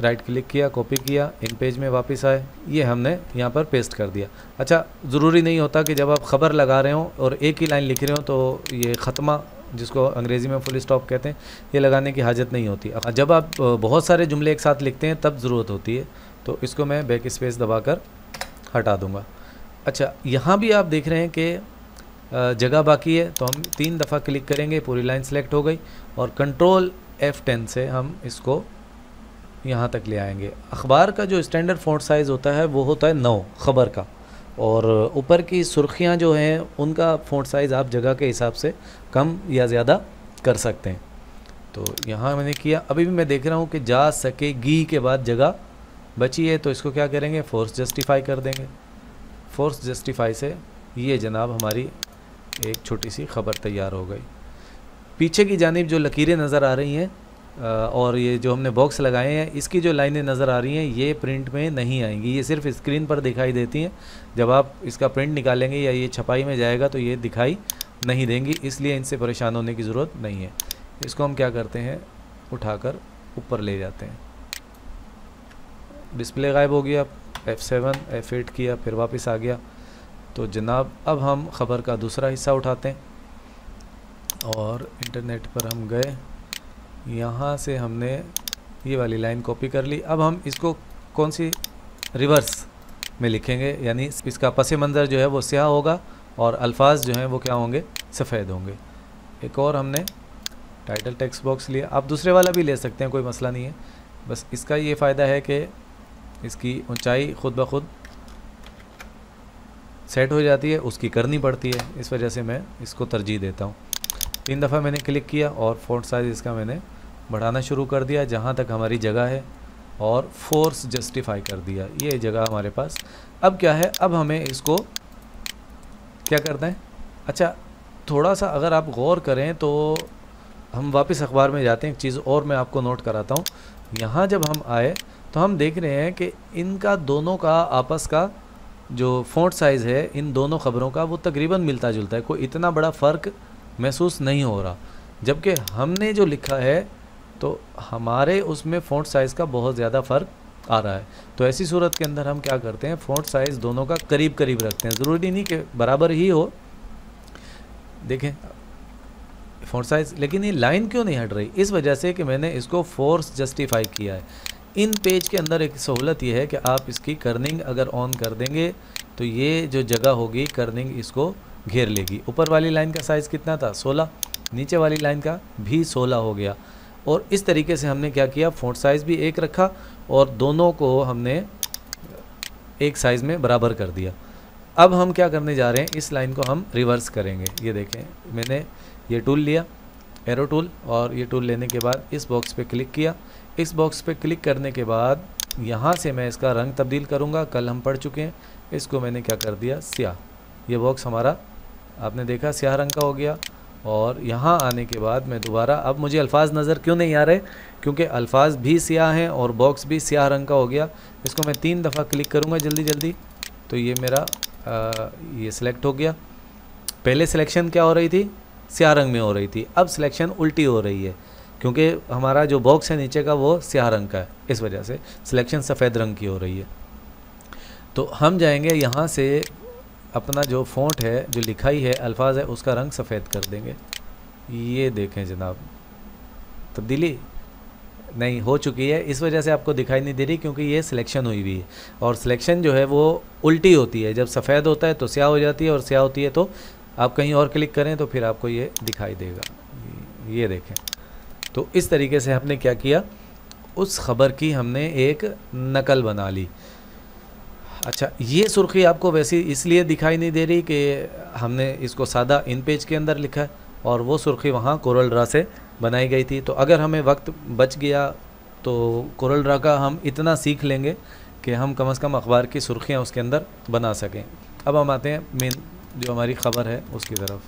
राइट क्लिक किया, कॉपी किया, इन पेज में वापस आए, ये हमने यहाँ पर पेस्ट कर दिया। अच्छा, ज़रूरी नहीं होता कि जब आप ख़बर लगा रहे हो और एक ही लाइन लिख रहे हो तो ये ख़त्मा, जिसको अंग्रेज़ी में फुल स्टॉप कहते हैं, ये लगाने की हाजत नहीं होती। जब आप बहुत सारे जुमले एक साथ लिखते हैं तब ज़रूरत होती है, तो इसको मैं बैक स्पेस दबाकर हटा दूँगा। अच्छा, यहाँ भी आप देख रहे हैं कि जगह बाकी है, तो हम 3 दफ़ा क्लिक करेंगे, पूरी लाइन सेलेक्ट हो गई और कंट्रोल F10 से हम इसको यहाँ तक ले आएंगे। अखबार का जो स्टैंडर्ड फ़ॉन्ट साइज़ होता है वो होता है 9 ख़बर का, और ऊपर की सुर्खियाँ जो हैं उनका फ़ॉन्ट साइज़ आप जगह के हिसाब से कम या ज़्यादा कर सकते हैं। तो यहाँ मैंने किया। अभी भी मैं देख रहा हूँ कि जा सकेगी के बाद जगह बची है, तो इसको क्या करेंगे, फोर्स जस्टिफाई कर देंगे। फोर्स जस्टिफाई से ये जनाब हमारी एक छोटी सी ख़बर तैयार हो गई। पीछे की जानिब जो लकीरें नज़र आ रही हैं और ये जो हमने बॉक्स लगाए हैं, इसकी जो लाइनें नज़र आ रही हैं ये प्रिंट में नहीं आएंगी, ये सिर्फ स्क्रीन पर दिखाई देती हैं। जब आप इसका प्रिंट निकालेंगे या ये छपाई में जाएगा तो ये दिखाई नहीं देंगी, इसलिए इनसे परेशान होने की ज़रूरत नहीं है। इसको हम क्या करते हैं, उठाकर ऊपर ले जाते हैं। डिस्प्ले गायब हो गया, F7 F8 किया, फिर वापस आ गया। तो जनाब अब हम ख़बर का दूसरा हिस्सा उठाते हैं और इंटरनेट पर हम गए, यहाँ से हमने ये वाली लाइन कॉपी कर ली। अब हम इसको कौन सी रिवर्स में लिखेंगे, यानी इसका पस मंज़र जो है वो स्याह होगा और अल्फाज जो हैं वो क्या होंगे, सफ़ेद होंगे। एक और हमने टाइटल टेक्स्ट बॉक्स लिया, आप दूसरे वाला भी ले सकते हैं, कोई मसला नहीं है। बस इसका ये फ़ायदा है कि इसकी ऊंचाई खुद ब खुद सेट हो जाती है, उसकी करनी पड़ती है, इस वजह से मैं इसको तरजीह देता हूँ। 3 दफ़ा मैंने क्लिक किया और फ़ॉन्ट साइज़ इसका मैंने बढ़ाना शुरू कर दिया जहाँ तक हमारी जगह है, और फोर्स जस्टिफाई कर दिया, ये जगह हमारे पास। अब क्या है, अब हमें इसको क्या करना है। अच्छा, थोड़ा सा अगर आप गौर करें तो हम वापस अखबार में जाते हैं, एक चीज़ और मैं आपको नोट कराता हूँ। यहाँ जब हम आए तो हम देख रहे हैं कि इनका दोनों का आपस का जो फ़ॉन्ट साइज़ है इन दोनों ख़बरों का वो तकरीबन मिलता जुलता है, कोई इतना बड़ा फ़र्क महसूस नहीं हो रहा। जबकि हमने जो लिखा है तो हमारे उसमें फ़ॉन्ट साइज़ का बहुत ज़्यादा फ़र्क आ रहा है। तो ऐसी सूरत के अंदर हम क्या करते हैं, फ़ॉन्ट साइज़ दोनों का करीब करीब रखते हैं, ज़रूरी नहीं कि बराबर ही हो। देखें फ़ॉन्ट साइज़, लेकिन ये लाइन क्यों नहीं हट रही, इस वजह से कि मैंने इसको फोर्स जस्टिफाई किया है। इन पेज के अंदर एक सहूलत ये है कि आप इसकी कर्निंग अगर ऑन कर देंगे तो ये जो जगह होगी कर्निंग इसको घेर लेगी। ऊपर वाली लाइन का साइज़ कितना था, 16, नीचे वाली लाइन का भी 16 हो गया। और इस तरीके से हमने क्या किया, फ़ॉन्ट साइज़ भी एक रखा और दोनों को हमने एक साइज़ में बराबर कर दिया। अब हम क्या करने जा रहे हैं, इस लाइन को हम रिवर्स करेंगे। ये देखें, मैंने ये टूल लिया, एरो टूल, और ये टूल लेने के बाद इस बॉक्स पे क्लिक किया। इस बॉक्स पे क्लिक करने के बाद यहाँ से मैं इसका रंग तब्दील करूँगा। कल हम पढ़ चुके हैं, इसको मैंने क्या कर दिया, स्याह। ये बॉक्स हमारा आपने देखा स्याह रंग का हो गया। और यहाँ आने के बाद मैं दोबारा, अब मुझे अल्फाज नज़र क्यों नहीं आ रहे, क्योंकि अल्फाज भी स्याह हैं और बॉक्स भी स्याह रंग का हो गया। इसको मैं 3 दफ़ा क्लिक करूँगा जल्दी जल्दी, तो ये मेरा ये सिलेक्ट हो गया। पहले सिलेक्शन क्या हो रही थी, स्याह रंग में हो रही थी, अब सिलेक्शन उल्टी हो रही है क्योंकि हमारा जो बॉक्स है नीचे का वो स्याह रंग का है, इस वजह से सिलेक्शन सफ़ेद रंग की हो रही है। तो हम जाएंगे यहाँ से, अपना जो फ़ॉन्ट है, जो लिखाई है, अल्फाज है, उसका रंग सफ़ेद कर देंगे। ये देखें जनाब, तब्दीली नहीं हो चुकी है, इस वजह से आपको दिखाई नहीं दे रही क्योंकि ये सिलेक्शन हुई हुई है। और सिलेक्शन जो है वो उल्टी होती है, जब सफ़ेद होता है तो स्याह हो जाती है और स्याह होती है तो आप कहीं और क्लिक करें तो फिर आपको ये दिखाई देगा। ये देखें, तो इस तरीके से हमने क्या किया, उस ख़बर की हमने एक नकल बना ली। अच्छा, ये सुर्खी आपको वैसे इसलिए दिखाई नहीं दे रही कि हमने इसको सादा इन पेज के अंदर लिखा है और वो सुर्खी वहाँ कोरल ड्रा से बनाई गई थी। तो अगर हमें वक्त बच गया तो कोरल ड्रा का हम इतना सीख लेंगे कि हम कम से कम अखबार की सुर्खियाँ उसके अंदर बना सकें। अब हम आते हैं मेन जो हमारी ख़बर है उसकी तरफ।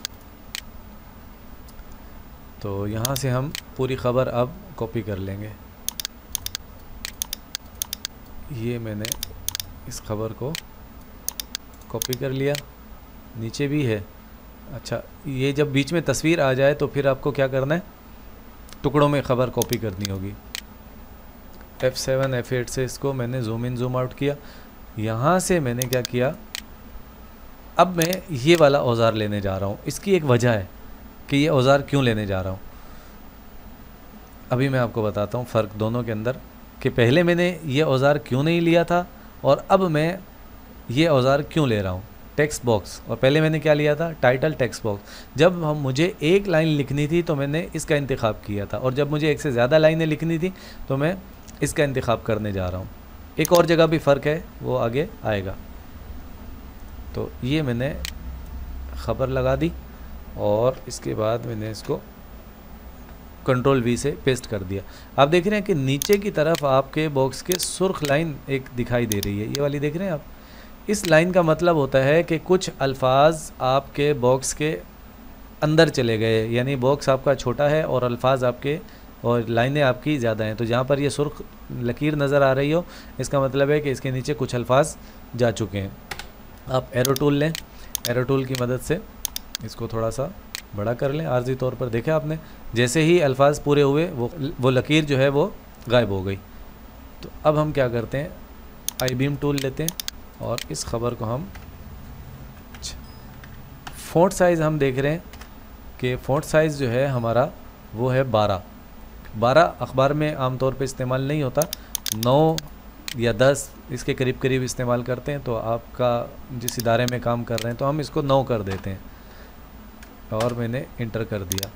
तो यहाँ से हम पूरी ख़बर अब कॉपी कर लेंगे। ये मैंने इस ख़बर को कॉपी कर लिया, नीचे भी है। अच्छा, ये जब बीच में तस्वीर आ जाए तो फिर आपको क्या करना है, टुकड़ों में ख़बर कॉपी करनी होगी। F7 F8 से इसको मैंने जूम इन जूम आउट किया। यहाँ से मैंने क्या किया, अब मैं ये वाला औज़ार लेने जा रहा हूँ। इसकी एक वजह है कि ये औज़ार क्यों लेने जा रहा हूँ, अभी मैं आपको बताता हूँ फ़र्क दोनों के अंदर, कि पहले मैंने ये औज़ार क्यों नहीं लिया था और अब मैं ये औज़ार क्यों ले रहा हूँ। टेक्स्ट बॉक्स, और पहले मैंने क्या लिया था, टाइटल टेक्स्ट बॉक्स। जब मुझे एक लाइन लिखनी थी तो मैंने इसका इंतखाब किया था, और जब मुझे एक से ज़्यादा लाइनें लिखनी थी तो मैं इसका इंतखाब करने जा रहा हूँ। एक और जगह भी फ़र्क है, वो आगे आएगा। तो ये मैंने ख़बर लगा दी और इसके बाद मैंने इसको कंट्रोल V से पेस्ट कर दिया। आप देख रहे हैं कि नीचे की तरफ आपके बॉक्स के सुर्ख लाइन एक दिखाई दे रही है, ये वाली देख रहे हैं आप। इस लाइन का मतलब होता है कि कुछ अल्फाज आपके बॉक्स के अंदर चले गए, यानी बॉक्स आपका छोटा है और अल्फाज आपके और लाइनें आपकी ज़्यादा हैं। तो जहाँ पर ये सुर्ख लकीर नज़र आ रही हो, इसका मतलब है कि इसके नीचे कुछ अल्फाज जा चुके हैं। आप एरो टूल लें, एरो टूल की मदद से इसको थोड़ा सा बड़ा कर लें आर्जी तौर पर। देखें आपने, जैसे ही अल्फाज पूरे हुए वो लकीर जो है वो गायब हो गई। तो अब हम क्या करते हैं, आई बीम टूल लेते हैं और इस ख़बर को हम फ़ॉन्ट साइज़ हम देख रहे हैं कि फ़ॉन्ट साइज़ जो है हमारा वो है 12 अखबार में आमतौर पे इस्तेमाल नहीं होता, 9 या 10 इसके करीब करीब इस्तेमाल करते हैं। तो आपका जिस इदारे में काम कर रहे हैं तो हम इसको 9 कर देते हैं और मैंने इंटर कर दिया।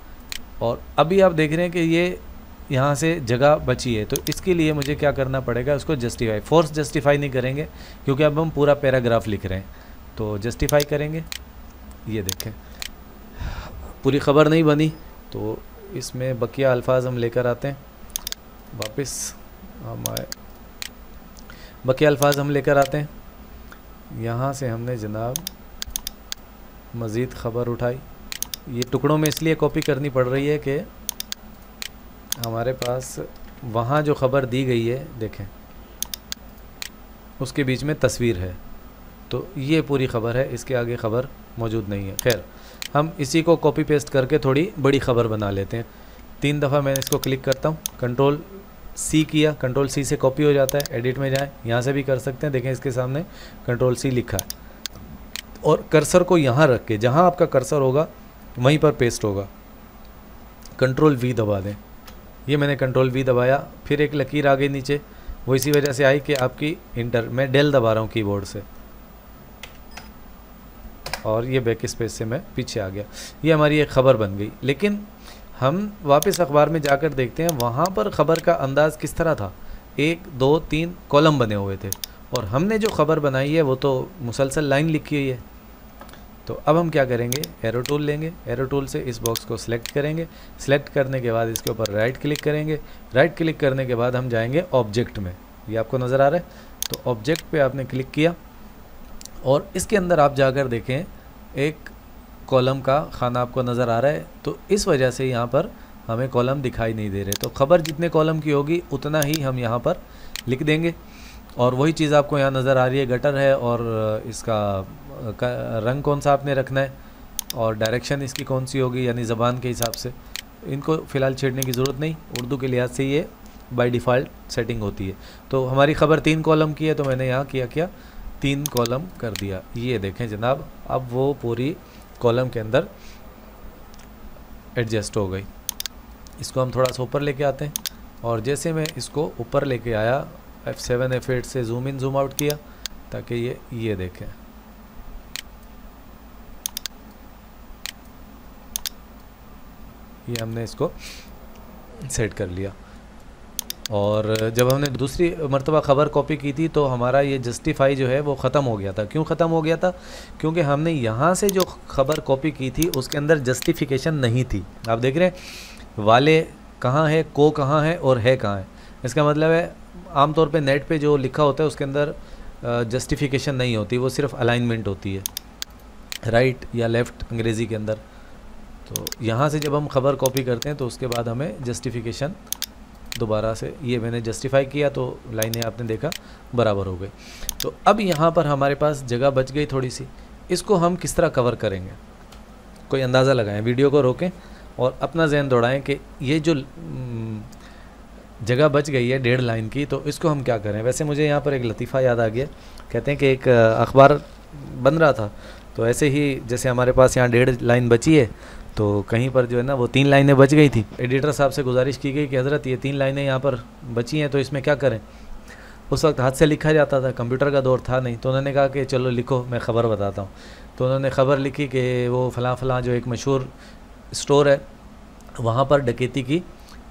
और अभी आप देख रहे हैं कि ये यहाँ से जगह बची है, तो इसके लिए मुझे क्या करना पड़ेगा, उसको जस्टिफाई, फोर्स जस्टिफाई नहीं करेंगे क्योंकि अब हम पूरा पैराग्राफ लिख रहे हैं। तो जस्टिफाई करेंगे, ये देखें पूरी ख़बर नहीं बनी तो इसमें बकिया अल्फाज हम लेकर आते हैं वापस, हम आए बकिया अल्फाज हम लेकर आते हैं। यहाँ से हमने जनाब मज़ीद ख़बर उठाई, ये टुकड़ों में इसलिए कॉपी करनी पड़ रही है कि हमारे पास वहाँ जो ख़बर दी गई है देखें उसके बीच में तस्वीर है, तो ये पूरी ख़बर है, इसके आगे ख़बर मौजूद नहीं है। खैर हम इसी को कॉपी पेस्ट करके थोड़ी बड़ी ख़बर बना लेते हैं। 3 दफ़ा मैं इसको क्लिक करता हूँ, कंट्रोल C किया, कंट्रोल C से कॉपी हो जाता है। एडिट में जाएं, यहाँ से भी कर सकते हैं, देखें इसके सामने कंट्रोल C लिखा है। और कर्सर को यहाँ रख के, जहाँ आपका कर्सर होगा वहीं पर पेस्ट होगा। कंट्रोल V दबा दें, ये मैंने कंट्रोल V दबाया, फिर एक लकीर आ गई नीचे, वो इसी वजह से आई कि आपकी इंटर, मैं डेल दबा रहा हूँ कीबोर्ड से और ये बैक स्पेस से मैं पीछे आ गया। ये हमारी एक ख़बर बन गई। लेकिन हम वापस अखबार में जाकर देखते हैं वहाँ पर ख़बर का अंदाज़ किस तरह था, 1 2 3 कॉलम बने हुए थे और हमने जो ख़बर बनाई है वो तो मुसलसल लाइन लिखी हुई है। तो अब हम क्या करेंगे, एरो टूल लेंगे, एरो टूल से इस बॉक्स को सिलेक्ट करेंगे, सिलेक्ट करने के बाद इसके ऊपर राइट क्लिक करेंगे, राइट क्लिक करने के बाद हम जाएंगे ऑब्जेक्ट में, ये आपको नज़र आ रहा है। तो ऑब्जेक्ट पे आपने क्लिक किया और इसके अंदर आप जाकर देखें एक कॉलम का खाना आपको नज़र आ रहा है, तो इस वजह से यहाँ पर हमें कॉलम दिखाई नहीं दे रहे। तो ख़बर जितने कॉलम की होगी उतना ही हम यहाँ पर लिख देंगे और वही चीज़ आपको यहाँ नज़र आ रही है, गटर है और इसका रंग कौन सा आपने रखना है और डायरेक्शन इसकी कौन सी होगी, यानी ज़बान के हिसाब से। इनको फ़िलहाल छेड़ने की ज़रूरत नहीं, उर्दू के लिहाज से ये बाय डिफ़ॉल्ट सेटिंग होती है। तो हमारी ख़बर 3 कॉलम की है, तो मैंने यहाँ क्या 3 कॉलम कर दिया। ये देखें जनाब, अब वो पूरी कॉलम के अंदर एडजस्ट हो गई। इसको हम थोड़ा सा ऊपर लेके आते हैं और जैसे मैं इसको ऊपर लेके आया, F7 F8 से जूम इन जूम आउट किया ताकि ये देखें, ये हमने इसको सेट कर लिया। और जब हमने दूसरी मरतबा ख़बर कॉपी की थी तो हमारा ये जस्टिफाई जो है वो ख़त्म हो गया था। क्यों ख़त्म हो गया था? क्योंकि हमने यहाँ से जो ख़बर कॉपी की थी उसके अंदर जस्टिफिकेशन नहीं थी। आप देख रहे हैं वाले कहाँ है, को कहाँ है और है कहाँ है। इसका मतलब है आमतौर पे नेट पे जो लिखा होता है उसके अंदर जस्टिफिकेशन नहीं होती, वो सिर्फ अलाइनमेंट होती है, राइट या लेफ़्ट अंग्रेज़ी के अंदर। तो यहाँ से जब हम ख़बर कॉपी करते हैं तो उसके बाद हमें जस्टिफिकेशन दोबारा से, ये मैंने जस्टिफाई किया तो लाइनें आपने देखा बराबर हो गई। तो अब यहाँ पर हमारे पास जगह बच गई थोड़ी सी, इसको हम किस तरह कवर करेंगे, कोई अंदाज़ा लगाएं, वीडियो को रोकें और अपना जहन दौड़ाएं कि ये जो जगह बच गई है 1.5 लाइन की, तो इसको हम क्या करें। वैसे मुझे यहाँ पर एक लतीफ़ा याद आ गया। कहते हैं कि एक अखबार बन रहा था, तो ऐसे ही जैसे हमारे पास यहाँ 1.5 लाइन बची है, तो कहीं पर जो है ना वो 3 लाइनें बच गई थी। एडिटर साहब से गुजारिश की गई कि हज़रत ये 3 लाइनें यहाँ पर बची हैं, तो इसमें क्या करें। उस वक्त हाथ से लिखा जाता था, कंप्यूटर का दौर था नहीं। तो उन्होंने कहा कि चलो लिखो, मैं ख़बर बताता हूँ। तो उन्होंने ख़बर लिखी कि वो फ़लाँ फ़लाँ जो एक मशहूर स्टोर है वहाँ पर डकैती की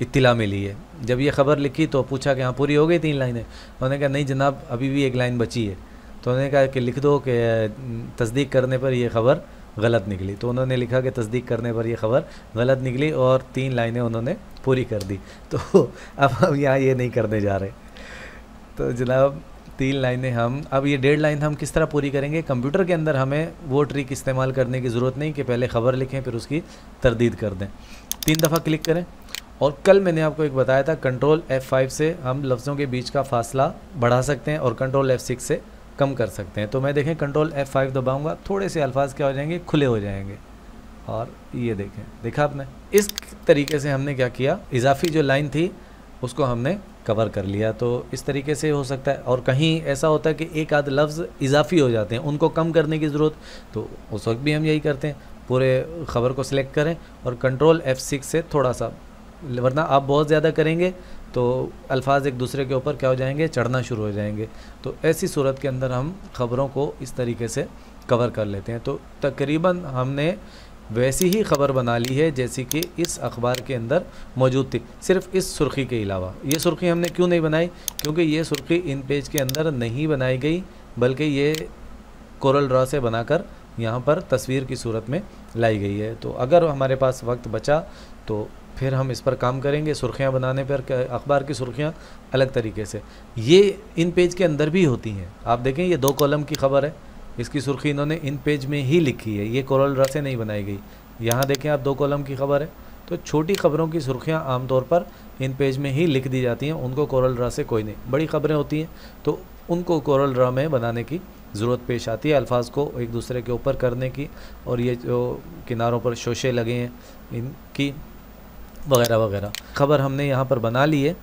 इत्तिला मिली है। जब ये ख़बर लिखी तो पूछा कि हाँ पूरी हो गई 3 लाइनें। उन्होंने कहा नहीं जनाब, अभी भी 1 लाइन बची है। तो उन्होंने कहा कि लिख दो कि तस्दीक करने पर यह ख़बर गलत निकली। तो उन्होंने लिखा कि तस्दीक करने पर यह ख़बर गलत निकली, और 3 लाइनें उन्होंने पूरी कर दी। तो अब हम यहाँ ये नहीं करने जा रहे। तो जनाब 3 लाइनें हम, अब ये 1.5 लाइन हम किस तरह पूरी करेंगे। कंप्यूटर के अंदर हमें वो ट्रिक इस्तेमाल करने की ज़रूरत नहीं कि पहले ख़बर लिखें फिर उसकी तरदीद कर दें। 3 दफ़ा क्लिक करें। और कल मैंने आपको एक बताया था, कंट्रोल F5 से हम लफ्ज़ों के बीच का फ़ासला बढ़ा सकते हैं और कंट्रोल F6 से कम कर सकते हैं। तो मैं देखें कंट्रोल F5 दबाऊंगा, थोड़े से अल्फाज क्या हो जाएंगे, खुले हो जाएंगे। और ये देखें, देखा आपने। इस तरीके से हमने क्या किया, इजाफी जो लाइन थी उसको हमने कवर कर लिया। तो इस तरीके से हो सकता है। और कहीं ऐसा होता है कि एक आध लफ्ज़ इजाफी हो जाते हैं, उनको कम करने की ज़रूरत, तो उस वक्त भी हम यही करते हैं, पूरे ख़बर को सिलेक्ट करें और कंट्रोल F6 से थोड़ा सा, वरना आप बहुत ज़्यादा करेंगे तो अल्फाज एक दूसरे के ऊपर क्या हो जाएंगे, चढ़ना शुरू हो जाएंगे। तो ऐसी सूरत के अंदर हम ख़बरों को इस तरीके से कवर कर लेते हैं। तो तकरीबन हमने वैसी ही ख़बर बना ली है जैसी कि इस अखबार के अंदर मौजूद थी, सिर्फ़ इस सुर्खी के अलावा। ये सुर्खी हमने क्यों नहीं बनाई, क्योंकि ये सुर्खी इन पेज के अंदर नहीं बनाई गई, बल्कि ये कोरल ड्रॉ से बनाकर यहाँ पर तस्वीर की सूरत में लाई गई है। तो अगर हमारे पास वक्त बचा तो फिर हम इस पर काम करेंगे, सुर्खियाँ बनाने पर। अखबार की सुर्खियाँ अलग तरीके से ये इन पेज के अंदर भी होती हैं। आप देखें ये 2 कॉलम की ख़बर है, इसकी सुर्खी इन्होंने इन पेज में ही लिखी है, ये कोरल ड्रॉ से नहीं बनाई गई। यहाँ देखें आप 2 कॉलम की ख़बर है। तो छोटी ख़बरों की सुर्खियाँ आमतौर पर इन पेज में ही लिख दी जाती हैं, उनको कोरल ड्रॉ से कोई नहीं। बड़ी ख़बरें होती हैं तो उनको कोरल ड्रॉ में बनाने की ज़रूरत पेश आती है, अल्फाज को एक दूसरे के ऊपर करने की, और ये जो किनारों पर शोशे लगे हैं इनकी वगैरह वगैरह। ख़बर हमने यहाँ पर बना ली है।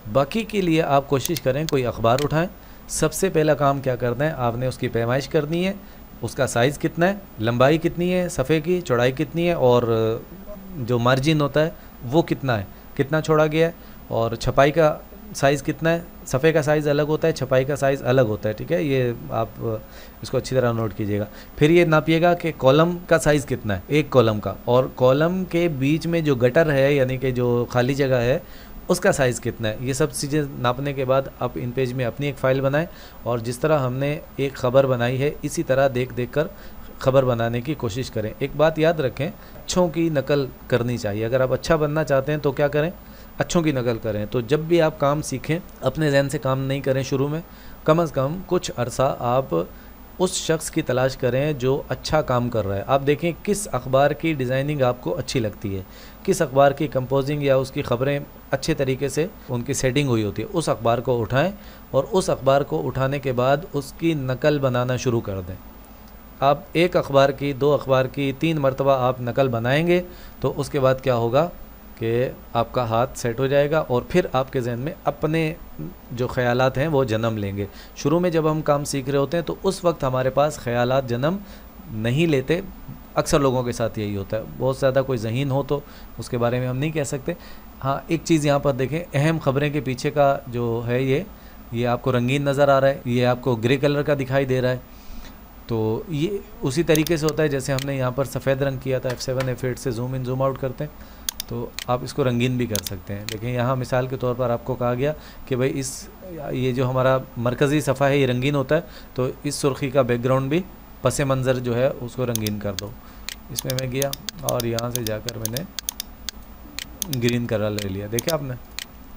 बाकी के लिए आप कोशिश करें, कोई अखबार उठाएं, सबसे पहला काम क्या करना है, आपने उसकी पैमाइश करनी है, उसका साइज़ कितना है, लंबाई कितनी है, सफ़े की चौड़ाई कितनी है, और जो मार्जिन होता है वो कितना है, कितना छोड़ा गया है, और छपाई का साइज़ कितना है। सफ़े का साइज़ अलग होता है, छपाई का साइज़ अलग होता है, ठीक है। ये आप इसको अच्छी तरह नोट कीजिएगा। फिर ये नापिएगा कि कॉलम का साइज़ कितना है, एक कॉलम का, और कॉलम के बीच में जो गटर है यानी कि जो खाली जगह है उसका साइज़ कितना है। ये सब चीज़ें नापने के बाद आप इन पेज में अपनी एक फ़ाइल बनाएं, और जिस तरह हमने एक ख़बर बनाई है इसी तरह देख देख कर ख़बर बनाने की कोशिश करें। एक बात याद रखें, अच्छों की नकल करनी चाहिए। अगर आप अच्छा बनना चाहते हैं तो क्या करें, अच्छों की नकल करें। तो जब भी आप काम सीखें, अपने जहन से काम नहीं करें शुरू में, कम से कम कुछ अरसा आप उस शख्स की तलाश करें जो अच्छा काम कर रहा है। आप देखें किस अखबार की डिज़ाइनिंग आपको अच्छी लगती है, किस अखबार की कंपोजिंग या उसकी ख़बरें अच्छे तरीके से उनकी सेटिंग हुई होती है, उस अखबार को उठाएं और उस अखबार को उठाने के बाद उसकी नकल बनाना शुरू कर दें। आप एक अखबार की, 2 अखबार की 3 मरतबा आप नकल बनाएंगे तो उसके बाद क्या होगा कि आपका हाथ सेट हो जाएगा, और फिर आपके जहन में अपने जो ख़यालात हैं वो जन्म लेंगे। शुरू में जब हम काम सीख रहे होते हैं तो उस वक्त हमारे पास ख़यालात जन्म नहीं लेते। अक्सर लोगों के साथ यही होता है। बहुत ज़्यादा कोई ज़हीन हो तो उसके बारे में हम नहीं कह सकते। हाँ, एक चीज़ यहाँ पर देखें, अहम ख़बरें के पीछे का जो है ये आपको रंगीन नज़र आ रहा है, ये आपको ग्रे कलर का दिखाई दे रहा है। तो ये उसी तरीके से होता है जैसे हमने यहाँ पर सफ़ेद रंग किया था। F7 F8 से जूम इन जूम आउट करते हैं तो आप इसको रंगीन भी कर सकते हैं। लेकिन यहाँ मिसाल के तौर पर आपको कहा गया कि भाई ये जो हमारा मरकज़ी सफ़ा है ये रंगीन होता है, तो इस सुर्खी का बैकग्राउंड भी पस मंज़र जो है उसको रंगीन कर दो। इसमें मैं गया और यहाँ से जाकर मैंने ग्रीन कलर ले लिया, देखिए आपने,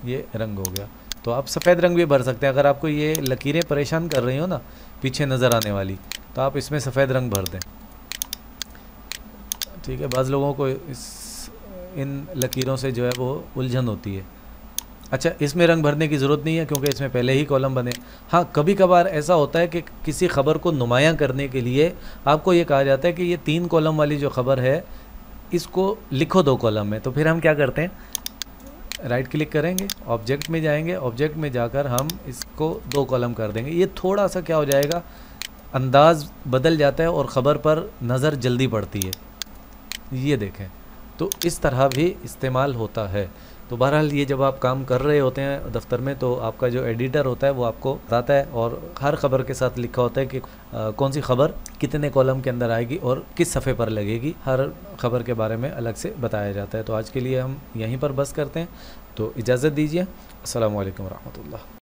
ये रंग हो गया। तो आप सफ़ेद रंग भी भर सकते हैं। अगर आपको ये लकीरें परेशान कर रही हो ना पीछे नज़र आने वाली, तो आप इसमें सफ़ेद रंग भर दें, ठीक है। बाज़ लोगों को इन लकीरों से जो है वो उलझन होती है। अच्छा, इसमें रंग भरने की ज़रूरत नहीं है क्योंकि इसमें पहले ही कॉलम बने। हाँ, कभी कभार ऐसा होता है कि किसी ख़बर को नुमायां करने के लिए आपको ये कहा जाता है कि ये 3 कॉलम वाली जो ख़बर है इसको लिखो 2 कॉलम में। तो फिर हम क्या करते हैं, राइट क्लिक करेंगे, ऑब्जेक्ट में जाएंगे, ऑब्जेक्ट में जाकर हम इसको 2 कॉलम कर देंगे। ये थोड़ा सा क्या हो जाएगा, अंदाज़ बदल जाता है और ख़बर पर नज़र जल्दी पड़ती है। ये देखें, तो इस तरह भी इस्तेमाल होता है। तो बहरहाल ये जब आप काम कर रहे होते हैं दफ्तर में, तो आपका जो एडिटर होता है वो आपको बताता है और हर ख़बर के साथ लिखा होता है कि कौन सी ख़बर कितने कॉलम के अंदर आएगी और किस सफ़े पर लगेगी, हर ख़बर के बारे में अलग से बताया जाता है। तो आज के लिए हम यहीं पर बस करते हैं, तो इजाज़त दीजिए। अस्सलामु अलैकुम रहमतुल्लाह।